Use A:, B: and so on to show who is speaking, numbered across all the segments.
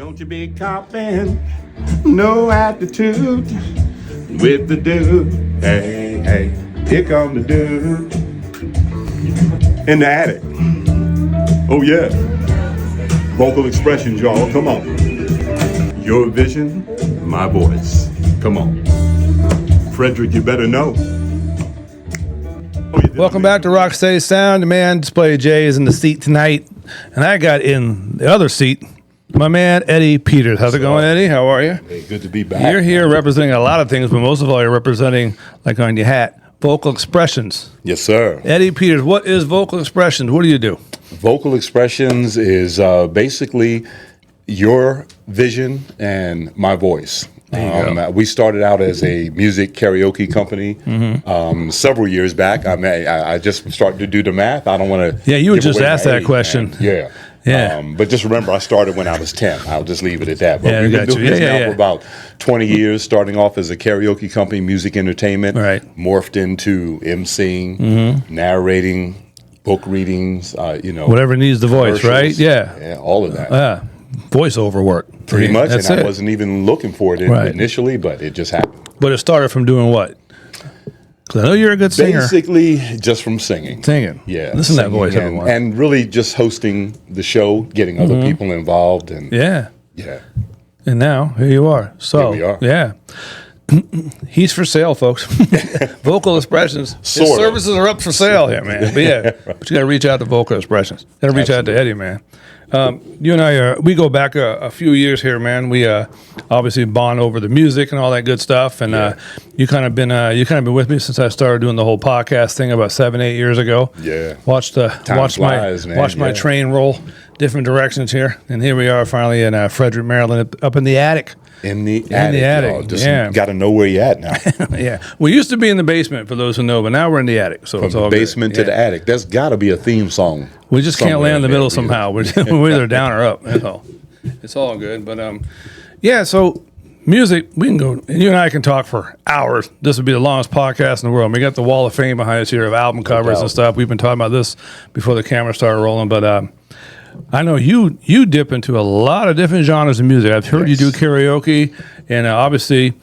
A: Don't you be copping no attitude with the dude. Hey, hey, here come the dude in the attic. Oh yeah, vocal expressions, y'all. Come on. Your vision, my voice. Come on, Frederick. You better know.
B: Welcome back to Rocksteady Sound. The man, Display J, is in the seat tonight, and I got in the other seat my man Eddie Peters. How's it going, Eddie? How are you?
A: Hey, good to be back.
B: You're here representing a lot of things, but most of all, you're representing, like on your hat, vocal expressions.
A: Yes, sir.
B: Eddie Peters, what is vocal expressions? What do you do?
A: Vocal expressions is basically your vision and my voice. We started out as a music karaoke company several years back. I just started to do the math. I don't want to.
B: Yeah, you would just ask that question.
A: Yeah.
B: Yeah.
A: But just remember, I started when I was 10. I'll just leave it at that. But
B: Yeah,
A: we've
B: I
A: been
B: got
A: doing
B: you.
A: this
B: Yeah,
A: now
B: yeah,
A: for about 20 years, starting off as a karaoke company, music entertainment,
B: Right.
A: morphed into emceeing, narrating, book readings,
B: Whatever needs the voice, right?
A: commercials.
B: Yeah.
A: Yeah, all of that.
B: Voiceover work.
A: Pretty much,
B: That's
A: and I
B: it.
A: wasn't even looking for it
B: Right.
A: initially, but it just happened.
B: But it started from doing what? Because I know you're a good singer.
A: Basically, just from singing.
B: Singing.
A: Yeah.
B: Listen to that
A: singing
B: voice,
A: and,
B: everyone.
A: and really just hosting the show, getting other people involved. And
B: Yeah.
A: yeah.
B: And now, here you are. So,
A: Here we are.
B: yeah. He's for sale, folks. Vocal expressions. His
A: Sort of.
B: services are up for sale here, man. But yeah, but you got to reach out to vocal expressions. Got to reach out to Eddie, man. You and I, we go back a few years here, man. We obviously bond over the music and all that good stuff. And you kind of been with me since I started doing the whole podcast thing about 7-8 years ago.
A: Yeah.
B: Watched
A: flies, man.
B: my
A: Yeah.
B: train roll different directions here, and here we are finally in Frederick, Maryland, up in the attic.
A: In the attic. Y'all. Just got to know where you're at now.
B: Yeah, we used to be in the basement for those who know, but now we're in the attic. So it's
A: From
B: all
A: the basement
B: good.
A: to the attic. There's got to be a theme song.
B: We just can't land in the
A: somewhere
B: middle
A: there.
B: somehow. We're either down or up. That's all. It's all good. But yeah. So music, we can go, and you and I can talk for hours. This would be the longest podcast in the world. We got the wall of fame behind us here of album covers and
A: doubt.
B: stuff. We've been talking about this before the camera started rolling, but. I know you dip into a lot of different genres of music. I've heard you do karaoke, and obviously,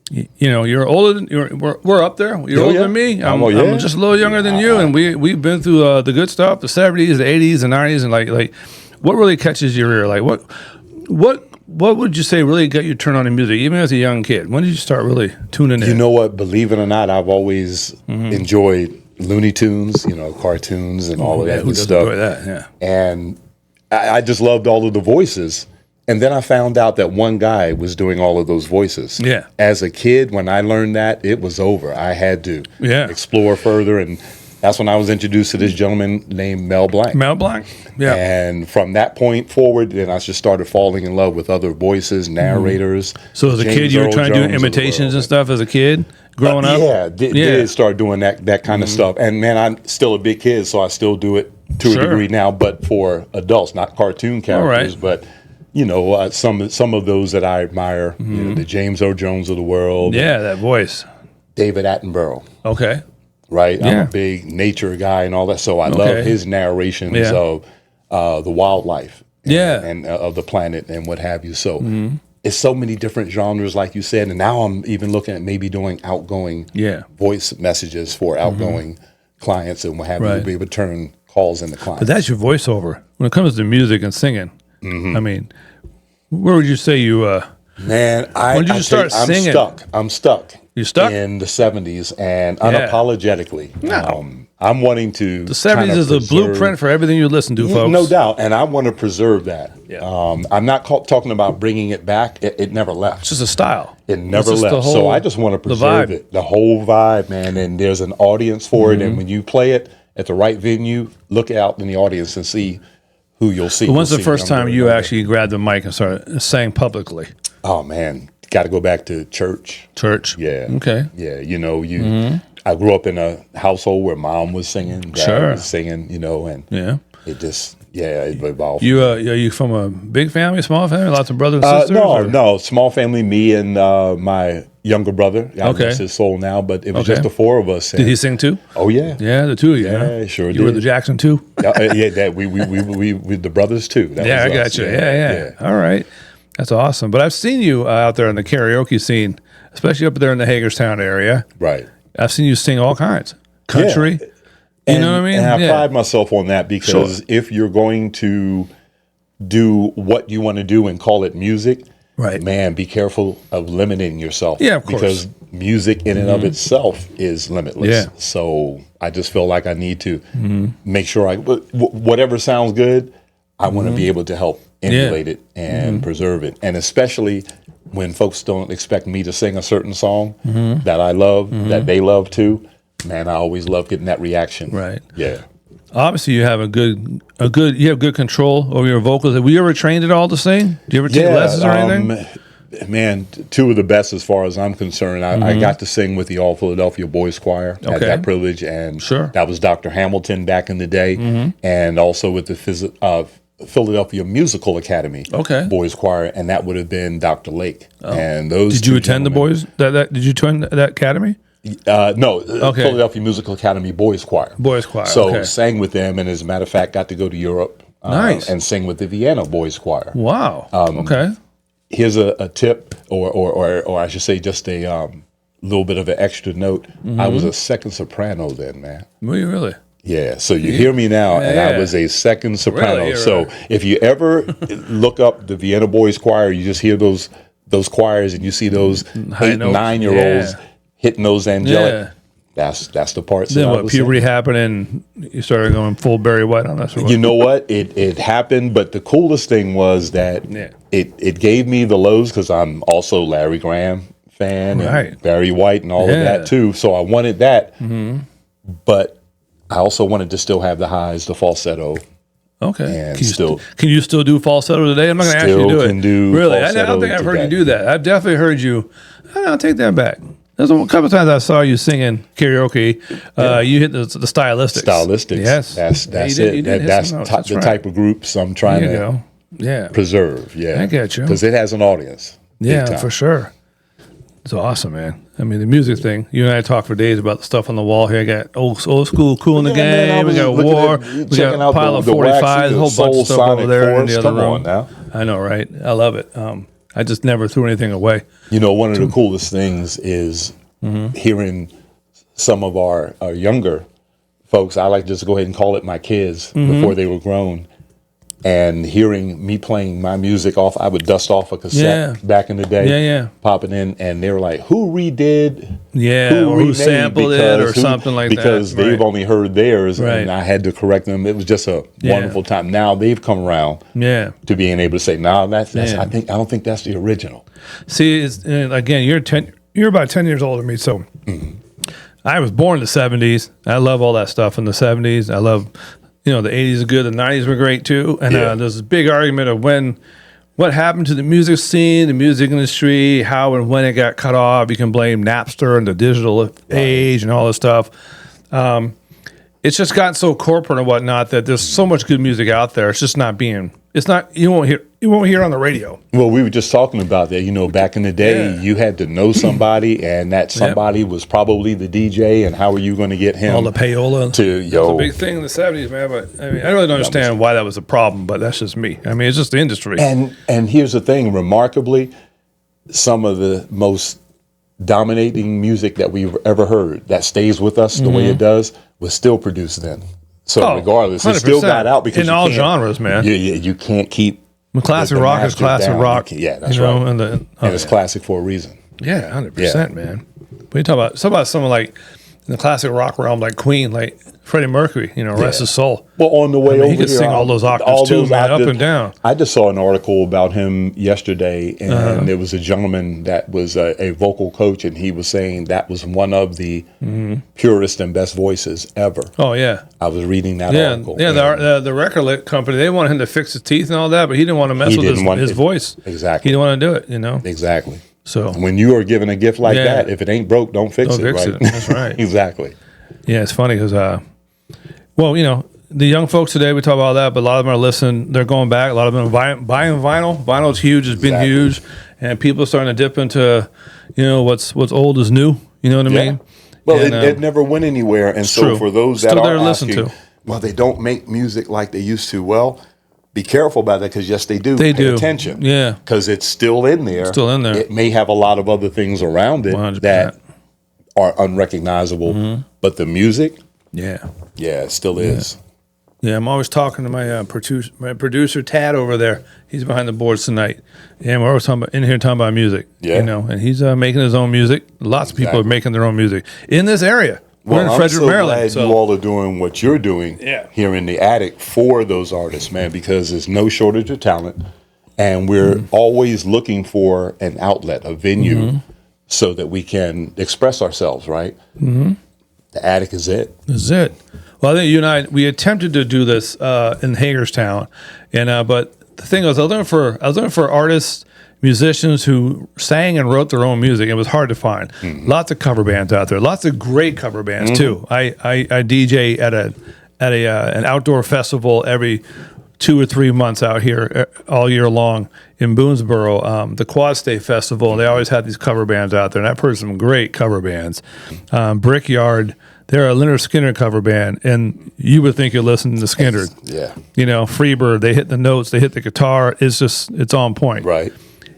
B: you're older than we're up there. You're older
A: yeah.
B: than me.
A: I'm
B: I'm just a little younger than you, and we've been through the good stuff, the 70s, the 80s, the 90s, and like what really catches your ear? Like what would you say really got you turned on to music, even as a young kid? When did you start really tuning in?
A: You know what? Believe it or not, I've always enjoyed Looney Tunes, cartoons and all of that
B: who
A: good
B: doesn't
A: stuff.
B: enjoy that? Yeah.
A: And I just loved all of the voices. And then I found out that one guy was doing all of those voices.
B: Yeah.
A: As a kid, when I learned that, it was over. I had to explore further. And that's when I was introduced to this gentleman named Mel Blanc.
B: Mel Blanc. Yeah.
A: And from that point forward, then I just started falling in love with other voices, narrators.
B: So as a kid,
A: James
B: you were
A: Earl
B: trying to do
A: Jones of the
B: imitations
A: world.
B: and stuff as a kid growing up?
A: Yeah, did start doing that kind of stuff. And man, I'm still a big kid, so I still do it to a degree now, but for adults, not cartoon characters, but some of those that I admire, the James Earl Jones of the world.
B: Yeah, that voice.
A: David Attenborough.
B: Okay.
A: Right?
B: Yeah.
A: I'm a big nature guy and all that, so I love his narrations of the wildlife and of the planet and what have you. So it's so many different genres, like you said, and now I'm even looking at maybe doing outgoing voice messages for outgoing clients and what have you, to be able to turn calls into clients.
B: But that's your voiceover. When it comes to music and singing, I mean, where would you say you...
A: Man,
B: when did you start singing?
A: I'm stuck.
B: You stuck?
A: In the 70s and unapologetically.
B: No.
A: I'm wanting to...
B: The 70s is the blueprint for everything you listen to, folks.
A: No doubt. And I want to preserve that.
B: Yeah.
A: I'm not talking about bringing it back. It never left.
B: It's just a style.
A: It never
B: It's just
A: left.
B: the whole-
A: So I just want to preserve
B: vibe.
A: it. The whole vibe, man. And there's an audience for it. And when you play it at the right venue, look out in the audience and see who you'll see.
B: When's the
A: You'll see
B: first
A: them
B: time
A: doing
B: you
A: that.
B: actually grabbed the mic and started sang publicly?
A: Oh, man. Got to go back to church.
B: Church?
A: Yeah.
B: Okay.
A: Yeah. I grew up in a household where mom was singing, dad was singing, and it just, it evolved.
B: Are you from a big family, small family, lots of brothers and sisters?
A: No, small family, me and my younger brother. God bless his soul now, but it was just the four of us.
B: Did he sing too?
A: Oh, yeah.
B: Yeah, the two of you.
A: Yeah,
B: huh?
A: sure
B: You
A: did.
B: were the Jackson too?
A: Yeah, that we the brothers too. That
B: Yeah,
A: was
B: I
A: us.
B: got you. Yeah. All right. That's awesome. But I've seen you out there in the karaoke scene, especially up there in the Hagerstown area.
A: Right.
B: I've seen you sing all kinds. Country. You know what I mean?
A: And I pride myself on that because if you're going to do what you want to do and call it music,
B: Right.
A: man, be careful of limiting yourself.
B: Yeah, of course.
A: Because music in and of itself is limitless.
B: Yeah.
A: So I just feel like I need to make sure whatever sounds good, I want to be able to help emulate it and preserve it. And especially when folks don't expect me to sing a certain song that I love, that they love too, man, I always love getting that reaction.
B: Right.
A: Yeah.
B: Obviously, you have you have good control over your vocals. Were you ever trained at all to sing? Do you ever take lessons or anything?
A: Man, two of the best as far as I'm concerned. I got to sing with the All Philadelphia Boys Choir. Had
B: Okay.
A: that privilege, and
B: Sure.
A: that was Dr. Hamilton back in the day, and also with the Philadelphia Musical Academy Boys Choir, and that would have been Dr. Lake. And those
B: Did you
A: two
B: attend the
A: gentlemen-
B: boys? Did you attend that academy?
A: No, Philadelphia Musical Academy Boys Choir.
B: Boys Choir.
A: So
B: okay.
A: sang with them, and as a matter of fact, got to go to Europe
B: Nice.
A: and sing with the Vienna Boys Choir.
B: Wow. Okay.
A: Here's a tip, or I should say, just a little bit of an extra note. I was a second soprano then, man.
B: Were you really?
A: Yeah, so you hear me now, and I was a second soprano.
B: Really?
A: So if you ever look up the Vienna Boys Choir, you just hear those choirs, and you see those
B: High
A: 8,
B: notes.
A: 9-year-olds hitting those angelic.
B: Yeah.
A: That's the parts.
B: Then
A: that I
B: what?
A: was
B: Puberty
A: singing.
B: happened, and you started going full Barry White on us.
A: You know what? It happened, but the coolest thing was that it gave me the lows because I'm also Larry Graham fan
B: Right.
A: and Barry White and all of that too. So I wanted that, but I also wanted to still have the highs, the falsetto.
B: Okay.
A: And
B: Can you still do falsetto today? I'm not going to ask you to do
A: Still
B: it.
A: can do
B: really? I don't
A: falsetto
B: think I've heard you
A: today.
B: do that. I've definitely heard you. I'll take that back. There's a couple of times I saw you singing karaoke. You hit the stylistics.
A: Stylistics.
B: Yes.
A: That's
B: Yeah, you did hit
A: That's
B: some notes.
A: the
B: That's right.
A: type of groups I'm trying
B: There you
A: to
B: go. Yeah.
A: preserve. Yeah,
B: I get you.
A: because it has an audience. big
B: Yeah,
A: time.
B: for sure. It's awesome, man. I mean, the music thing. You and I talk for days about the stuff on the wall here. I got old school, cool in the
A: Yeah, man, I
B: game. We
A: was
B: got
A: looking
B: war.
A: at-
B: We
A: checking
B: got
A: out
B: a pile of
A: the
B: 45s, a
A: Waxy,
B: whole
A: the
B: bunch of stuff
A: Soul
B: over there in
A: Sonic
B: the other
A: Force. Come
B: room.
A: on now.
B: I know, right? I love it. I just never threw anything away.
A: You know, one of the coolest things is hearing some of our younger folks. I like to just go ahead and call it my kids before they were grown. And hearing me playing my music off, I would dust off a cassette back in the day, popping in, and they were like, "Who redid?
B: Or who sampled it, or something like that?"
A: Because they've only heard theirs,
B: Right.
A: and I had to correct them. It was just a wonderful time. Now they've come around to being able to say, "No, that's I don't think that's the original."
B: See, again, you're about 10 years older than me, so I was born in the 70s. I love all that stuff in the 70s. I love, the 80s are good. The 90s were great too. And there's this big argument of what happened to the music scene, the music industry, how and when it got cut off. You can blame Napster and the digital age and all this stuff. It's just gotten so corporate and whatnot that there's so much good music out there. It's just not you won't hear it on the radio.
A: Well, we were just talking about that. Back in the day, you had to know somebody, and that somebody was probably the DJ. And how are you going to get him?
B: All the payola.
A: It
B: was a big thing in the 70s, man. But I really don't understand why that was a problem. But that's just me. I mean, it's just the industry.
A: And here's the thing: remarkably, some of the most dominating music that we've ever heard that stays with us the way it does was still produced then. So regardless, it still got out because
B: in all genres, man.
A: You can't keep.
B: Classic
A: the
B: rock is
A: master
B: classic
A: down.
B: rock.
A: Yeah, that's right.
B: And
A: it's classic for a reason.
B: Yeah, 100%, man. When you talk about someone like in the classic rock realm, like Queen, like Freddie Mercury, rest his soul.
A: Well, on the way over
B: he could
A: here,
B: sing all those octaves too, man, up and down.
A: I just saw an article about him yesterday, and there was a gentleman that was a vocal coach, and he was saying that was one of the purest and best voices ever.
B: Oh yeah,
A: I was reading that article.
B: Yeah, the record company, they wanted him to fix his teeth and all that, but he didn't want to mess with his voice.
A: Exactly,
B: he didn't want to do it.
A: Exactly.
B: So
A: when you are given a gift like that, if it ain't broke, don't fix it. Right?
B: That's right.
A: Exactly.
B: Yeah, it's funny because, the young folks today, we talk about that, but a lot of them are listening. They're going back. A lot of them are buying vinyl. Vinyl is huge. It's been huge. And people are starting to dip into, what's old is new. You know what I mean?
A: Well, it never went anywhere. And so
B: true.
A: for those that
B: Still
A: are
B: there to listen
A: asking,
B: to.
A: well, they don't make music like they used to. Well, be careful about that because yes, they do.
B: They
A: pay
B: do.
A: attention.
B: Yeah.
A: Because it's still in there.
B: Still in there.
A: It may have a lot of other things around it
B: 100%.
A: that are unrecognizable, but the music,
B: Yeah.
A: yeah, it still is.
B: Yeah, I'm always talking to my producer Tad over there. He's behind the boards tonight, and we're always in here talking about music.
A: Yeah.
B: You know, and he's making his own music. Lots of people are making their own music in this area. We're
A: Well,
B: in
A: I'm
B: Frederick,
A: so
B: Maryland.
A: glad
B: So
A: you all are doing what you're doing
B: Yeah.
A: here in the attic for those artists, man, because there's no shortage of talent, and we're always looking for an outlet, a venue, so that we can express ourselves. Right? The attic is it.
B: this is it. Well, I think you and I we attempted to do this in Hagerstown, and but the thing was, I was looking for artists, musicians who sang and wrote their own music. It was hard to find. Lots of cover bands out there. Lots of great cover bands too. I DJ at an outdoor festival every 2 or 3 months out here all year long in Boonesboro, the Quad State Festival. They always had these cover bands out there, and I've heard some great cover bands. Brickyard, they're a Leonard Skinner cover band, and you would think you're listening to Skinner.
A: Yeah.
B: You know, Freebird, they hit the notes, they hit the guitar. It's on point.
A: Right.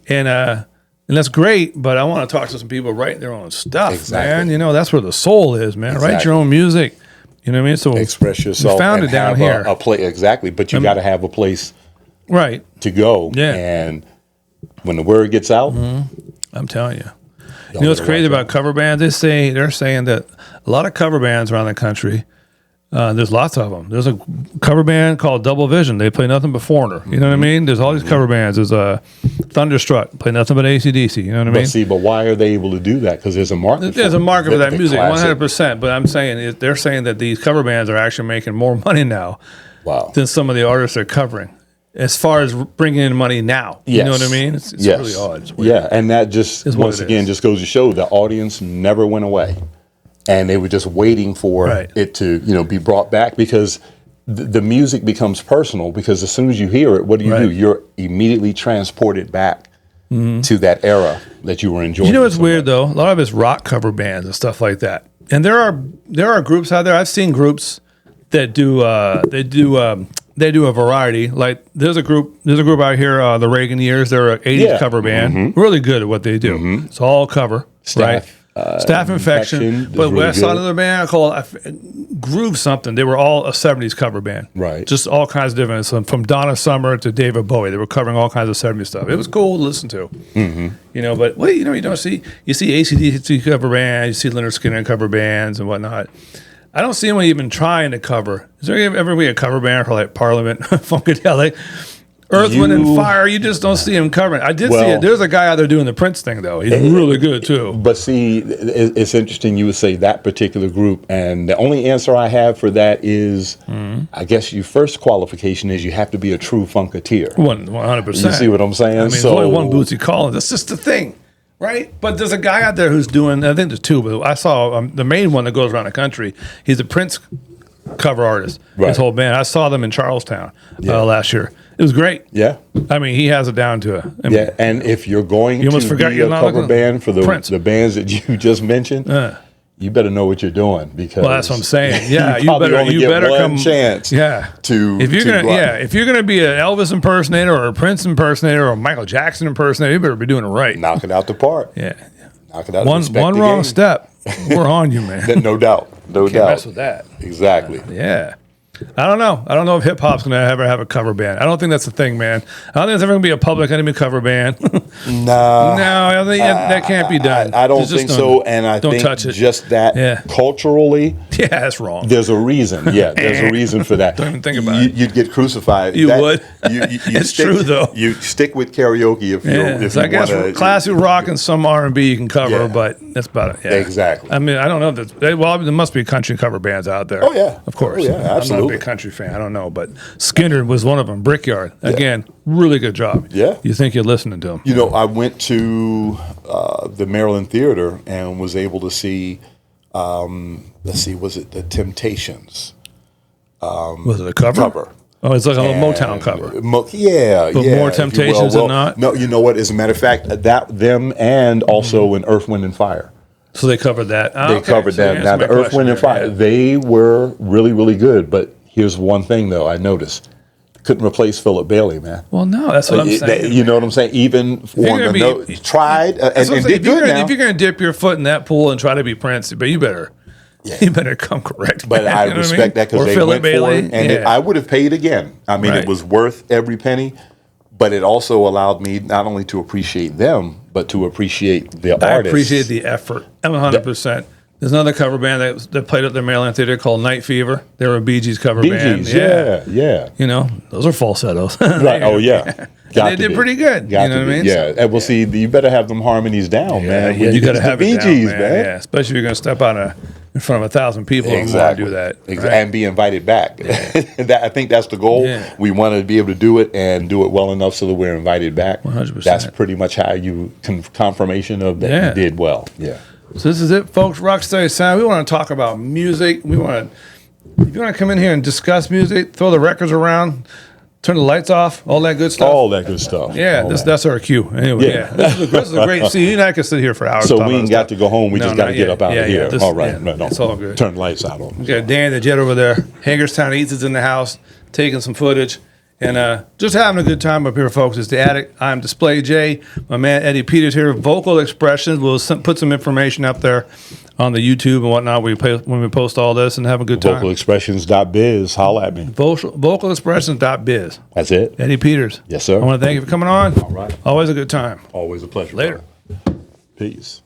B: And that's great, but I want to talk to some people writing their own stuff,
A: Exactly.
B: man. You know, that's where the soul is, man. Write
A: Exactly.
B: your own music. You know what I mean? So
A: Express yourself.
B: We found
A: and
B: it down
A: have
B: here.
A: A place exactly, but you got to have a place
B: Right.
A: to go.
B: Yeah.
A: And when the word gets out,
B: I'm telling you. You know what's crazy about cover bands? They're saying that a lot of cover bands around the country, there's lots of them. There's a cover band called Double Vision. They play nothing but Foreigner. You know what I mean? There's all these cover bands. There's Thunderstruck, play nothing but AC/DC. You know what I mean?
A: but why are they able to do that? Because there's a market.
B: There's a market for that music,
A: classic.
B: 100%. But I'm saying they're saying that these cover bands are actually making more money now
A: Wow.
B: than some of the artists they're covering, as far as bringing in money now.
A: Yes.
B: You know what I mean? It's
A: Yes.
B: really odd. It's weird.
A: Yeah, and that just
B: It's what
A: once
B: it
A: again
B: is.
A: just goes to show the audience never went away, and they were just waiting for
B: Right.
A: it to be brought back because the music becomes personal. Because as soon as you hear it, what do?
B: Right.
A: You're immediately transported back to that era that you were enjoying.
B: You know what's
A: so
B: weird
A: much.
B: though? A lot of it's rock cover bands and stuff like that. And there are groups out there. I've seen groups that do they do a variety. Like there's a group out here, the Reagan Years. They're an 80s
A: Yeah.
B: cover band, really good at what they do. It's all cover, right? Staff Infection.
A: Infection is
B: But
A: really
B: I saw
A: good.
B: another band called Groove something. They were all a 70s cover band,
A: Right.
B: Just all kinds of different, from Donna Summer to David Bowie. They were covering all kinds of 70s stuff. It was cool to listen to. You know, but you don't see AC/DC cover bands, you see Leonard Skinner cover bands and whatnot. I don't see anyone even trying to cover. Is there ever be a cover band for like Parliament, Funkadelic, Earth, Wind, and Fire? You just don't see him covering. I did see
A: Well-
B: it. There's a guy out there doing the Prince thing though. He's really good too.
A: But see, it's interesting you would say that particular group, and the only answer I have for that is, I guess your first qualification is you have to be a true funketeer.
B: 100%.
A: You see what I'm saying?
B: I mean, there's only one Bootsy Collins. That's just the thing, right? But there's a guy out there who's doing. I think there's two, but I saw the main one that goes around the country. He's a Prince cover artist.
A: Right.
B: His whole band. I saw them in Charlestown last year. It was great.
A: Yeah.
B: I mean, he has it down to it. I mean,
A: Yeah, and if you're going
B: You almost
A: to
B: forgot
A: be
B: you're
A: a
B: not
A: cover
B: looking-
A: band for
B: Prince.
A: the bands that you just mentioned, you better know what you're doing because
B: well, that's what I'm saying. Yeah, you
A: probably
B: better
A: only
B: you
A: get
B: better
A: one
B: come.
A: chance.
B: Yeah.
A: if
B: If you're gonna be an Elvis impersonator or a Prince impersonator or a Michael Jackson impersonator, you better be doing it right.
A: knock it out the park.
B: Yeah.
A: Knock it out.
B: One
A: respect
B: one
A: the
B: wrong
A: game.
B: step, we're on you, man.
A: No doubt. No
B: Can't
A: doubt.
B: mess with that.
A: Exactly.
B: Yeah. I don't know. I don't know if hip hop's gonna ever have a cover band. I don't think that's the thing, man. I don't think it's ever gonna be a Public Enemy cover band.
A: Nah.
B: No, I think that can't be done.
A: I don't
B: Just
A: think
B: don't-
A: so, and I
B: don't
A: think
B: touch it.
A: just that
B: Yeah.
A: culturally,
B: Yeah, that's wrong.
A: there's a reason. Yeah, there's a reason for that.
B: Don't even think about it.
A: You'd get crucified.
B: You would.
A: You
B: It's true, though.
A: You stick with karaoke if
B: Yeah,
A: you
B: so I guess
A: want to.
B: classic rock and some R&B you can cover,
A: Yeah.
B: but that's about it. Yeah.
A: Exactly.
B: I mean, I don't know that. Well, there must be country cover bands out there.
A: Oh, yeah.
B: of course.
A: Oh, yeah,
B: I'm not a
A: absolutely.
B: big country fan. I don't know, but Skinner was one of them. Brickyard again, really good job.
A: Yeah.
B: you think you're listening to him?
A: You know, I went to the Maryland Theater and was able to see. Let's see, was it the Temptations
B: Was it a cover?
A: cover?
B: Oh, it's like a little Motown
A: And
B: cover.
A: Yeah,
B: But
A: yeah.
B: more
A: if you will.
B: Temptations than not?
A: No, you know what? As a matter of fact, them and also in Earth, Wind, and Fire.
B: So they covered that. Ah,
A: They
B: okay.
A: covered
B: So you
A: that.
B: answered
A: Now,
B: my
A: the Earth,
B: question
A: Wind, and
B: there,
A: Fire,
B: yeah.
A: they were really, really good. But here's one thing, though, I noticed.
C: couldn't replace Philip Bailey, man.
B: Well, no, that's what I'm saying.
C: You know what I'm saying? Even
B: you're
C: on
B: gonna
C: the note,
B: be-
C: tried
B: That's what I'm
C: and
B: saying.
C: did good now.
B: If you're going to dip your foot in that pool and try to be Prince, but you better come correct.
C: But
B: man,
C: I
B: you know what
C: respect that because
B: Or
C: they
B: Philip
C: went for
B: Bailey.
C: it, and I would have paid again. I mean,
B: Right.
C: it was worth every penny. But it also allowed me not only to appreciate them, but to appreciate the
B: I
C: artists.
B: appreciate the effort. I'm 100%. There's another cover band that played at the Maryland Theater called Night Fever. They were a Bee Gees cover
C: Bee
B: band.
C: Gees, yeah.
B: You know, those are falsettos.
C: Right. Oh, yeah. Got
B: They
C: to
B: did
C: be.
B: pretty good.
C: Got
B: You know
C: to
B: what I
C: be.
B: mean?
C: Yeah. And we'll see. You better have them harmonies down, man.
B: Yeah,
C: When
B: you got to
C: use
B: have
C: the
B: it
C: Bee
B: down,
C: Gees,
B: man.
C: man.
B: Yeah, especially if you're going to step out in front of 1,000 people and want to
C: Exactly.
B: do that.
C: Exactly.
B: right?
C: And be invited back. I think that's the goal.
B: Yeah.
C: We want to be able to do it and do it well enough so that we're invited back.
B: 100%.
C: That's pretty much how you confirmation of that
B: Yeah.
C: you did well. Yeah.
B: So this is it, folks. Rocksteady Sound. We want to talk about music. If you want to come in here and discuss music, throw the records around, turn the lights off, all that good stuff.
C: All that good stuff.
B: Yeah,
C: All that.
B: that's our cue. Anyway,
C: Yeah.
B: this is a great. See, you and I can sit here for hours.
C: So
B: talking
C: we
B: about
C: ain't
B: this
C: got to
B: stuff.
C: go home. We
B: No,
C: just got to
B: not
C: get
B: yet.
C: up out
B: Yeah,
C: of here.
B: this-
C: All right.
B: yeah,
C: No,
B: it's all good.
C: Turn the lights out on.
B: We got Dan the Jet over there. Hagerstown Eats is in the house, taking some footage. And just having a good time up here, folks. It's The Attic. I'm Display J. My man Eddie Peters here. Vocal Expressions. We'll put some information up there on the YouTube and whatnot when we post all this and have a good time.
C: Vocalexpressions.biz. Holla at me.
B: Vocalexpressions.biz.
C: That's it.
B: Eddie Peters.
C: Yes, sir.
B: I want to thank you for coming on.
C: All right.
B: Always a good time.
C: Always a pleasure.
B: Later.
C: brother. Peace.